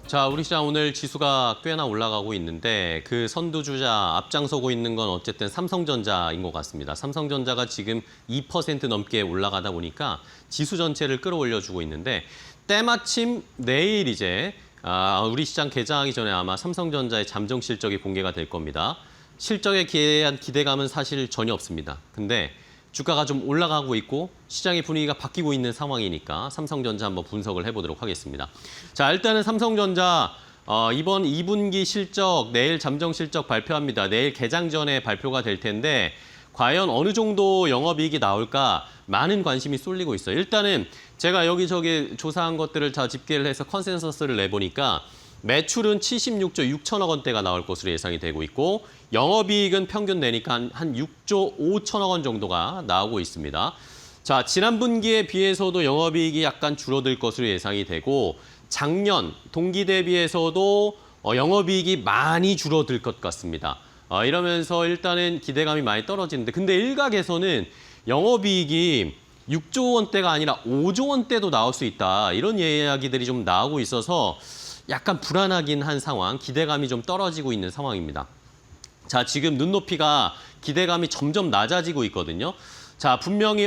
자, 우리 시장 오늘 지수가 꽤나 올라가고 있는데 그 선두주자 앞장서고 있는 건 어쨌든 삼성전자인 것 같습니다. 삼성전자가 지금 2% 넘게 올라가다 보니까 지수 전체를 끌어올려주고 있는데 때마침 내일 이제 우리 시장 개장하기 전에 아마 삼성전자의 잠정 실적이 공개가 될 겁니다. 실적에 대한 기대감은 사실 전혀 없습니다. 근데 주가가 좀 올라가고 있고 시장의 분위기가 바뀌고 있는 상황이니까 삼성전자 한번 분석을 해보도록 하겠습니다. 자, 일단은 삼성전자 이번 2분기 실적 내일 잠정 실적 발표합니다. 내일 개장 전에 발표가 될 텐데 과연 어느 정도 영업이익이 나올까 많은 관심이 쏠리고 있어요. 일단은 제가 여기저기 조사한 것들을 다 집계를 해서 컨센서스를 내보니까 매출은 76조 6천억 원대가 나올 것으로 예상이 되고 있고 영업이익은 평균 내니까 한 6조 5천억 원 정도가 나오고 있습니다. 자, 지난 분기에 비해서도 영업이익이 약간 줄어들 것으로 예상이 되고 작년 동기 대비해서도 영업이익이 많이 줄어들 것 같습니다. 이러면서 일단은 기대감이 많이 떨어지는데 근데 일각에서는 영업이익이 6조 원대가 아니라 5조 원대도 나올 수 있다. 이런 이야기들이 좀 나오고 있어서 약간 불안하긴 한 상황, 기대감이 좀 떨어지고 있는 상황입니다. 자, 지금 눈높이가 기대감이 점점 낮아지고 있거든요. 자, 분명히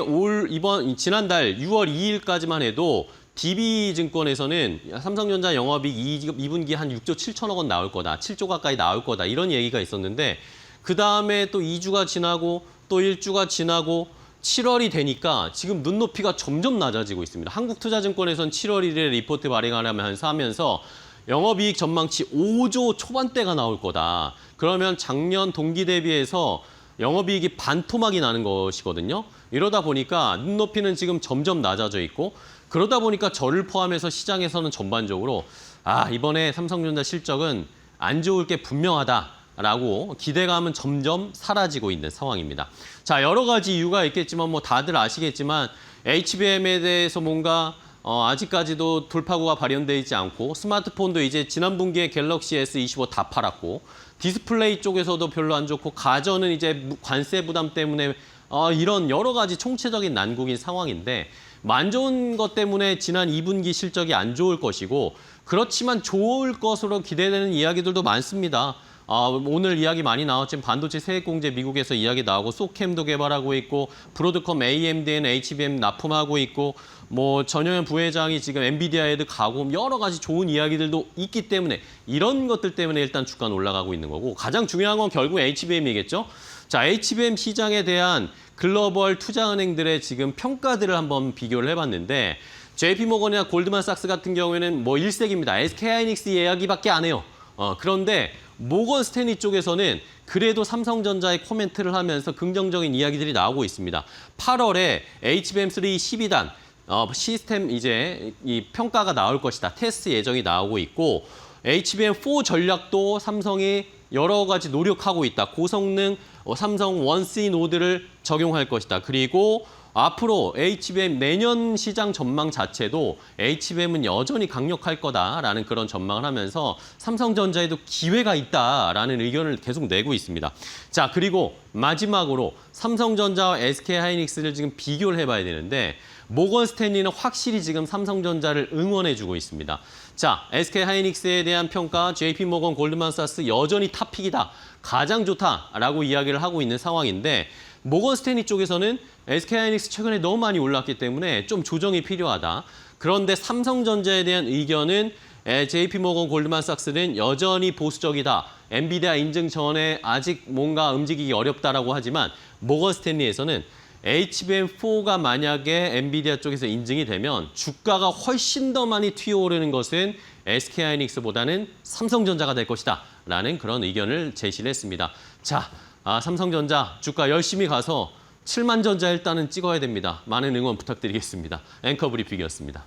지난달 6월 2일까지만 해도 DB증권에서는 삼성전자 영업이익 2분기 한 6조 7천억 원 나올 거다, 7조 가까이 나올 거다 이런 얘기가 있었는데 그 다음에 또 2주가 지나고 또 1주가 지나고 7월이 되니까 지금 눈높이가 점점 낮아지고 있습니다. 한국투자증권에서는 7월 1일에 리포트 발행하면서 영업이익 전망치 5조 초반대가 나올 거다. 그러면 작년 동기 대비해서 영업이익이 반토막이 나는 것이거든요. 이러다 보니까 눈높이는 지금 점점 낮아져 있고 그러다 보니까 저를 포함해서 시장에서는 전반적으로 이번에 삼성전자 실적은 안 좋을 게 분명하다라고 기대감은 점점 사라지고 있는 상황입니다. 자, 여러 가지 이유가 있겠지만 뭐 다들 아시겠지만 HBM에 대해서 뭔가 아직까지도 돌파구가 발현되어 있지 않고 스마트폰도 이제 지난 분기에 갤럭시 S25 다 팔았고 디스플레이 쪽에서도 별로 안 좋고 가전은 이제 관세 부담 때문에 이런 여러 가지 총체적인 난국인 상황인데 안 좋은 것 때문에 지난 2분기 실적이 안 좋을 것이고 그렇지만 좋을 것으로 기대되는 이야기들도 많습니다. 오늘 이야기 많이 나왔지만 반도체 세액 공제 미국에서 이야기 나오고 소캠도 개발하고 있고 브로드컴 AMD는 HBM 납품하고 있고 뭐 전영현 부회장이 지금 엔비디아에도 가고 여러 가지 좋은 이야기들도 있기 때문에 이런 것들 때문에 일단 주가는 올라가고 있는 거고 가장 중요한 건 결국 HBM이겠죠. 자, HBM 시장에 대한 글로벌 투자은행들의 지금 평가들을 한번 비교를 해봤는데 JP모건이나 골드만삭스 같은 경우에는 뭐 일색입니다. SK하이닉스 이야기밖에 안 해요. 그런데 모건 스탠리 쪽에서는 그래도 삼성전자의 코멘트를 하면서 긍정적인 이야기들이 나오고 있습니다. 8월에 HBM3 12단 시스템 이제 이 평가가 나올 것이다. 테스트 예정이 나오고 있고 HBM4 전략도 삼성이 여러 가지 노력하고 있다. 고성능 삼성 1C 노드를 적용할 것이다. 그리고 앞으로 HBM 내년 시장 전망 자체도 HBM은 여전히 강력할 거다라는 그런 전망을 하면서 삼성전자에도 기회가 있다라는 의견을 계속 내고 있습니다. 자, 그리고 마지막으로 삼성전자와 SK하이닉스를 지금 비교를 해봐야 되는데 모건 스탠리는 확실히 지금 삼성전자를 응원해주고 있습니다. 자, SK하이닉스에 대한 평가, JP모건, 골드만삭스 여전히 탑픽이다. 가장 좋다라고 이야기를 하고 있는 상황인데 모건 스탠리 쪽에서는 SK하이닉스 최근에 너무 많이 올랐기 때문에 좀 조정이 필요하다. 그런데 삼성전자에 대한 의견은 JP모건, 골드만삭스는 여전히 보수적이다. 엔비디아 인증 전에 아직 뭔가 움직이기 어렵다라고 하지만 모건 스탠리에서는 HBM4가 만약에 엔비디아 쪽에서 인증이 되면 주가가 훨씬 더 많이 튀어오르는 것은 SK하이닉스보다는 삼성전자가 될 것이다. 라는 그런 의견을 제시를 했습니다. 자, 삼성전자 주가 열심히 가서 7만 전자 일단은 찍어야 됩니다. 많은 응원 부탁드리겠습니다. 앵커 브리핑이었습니다.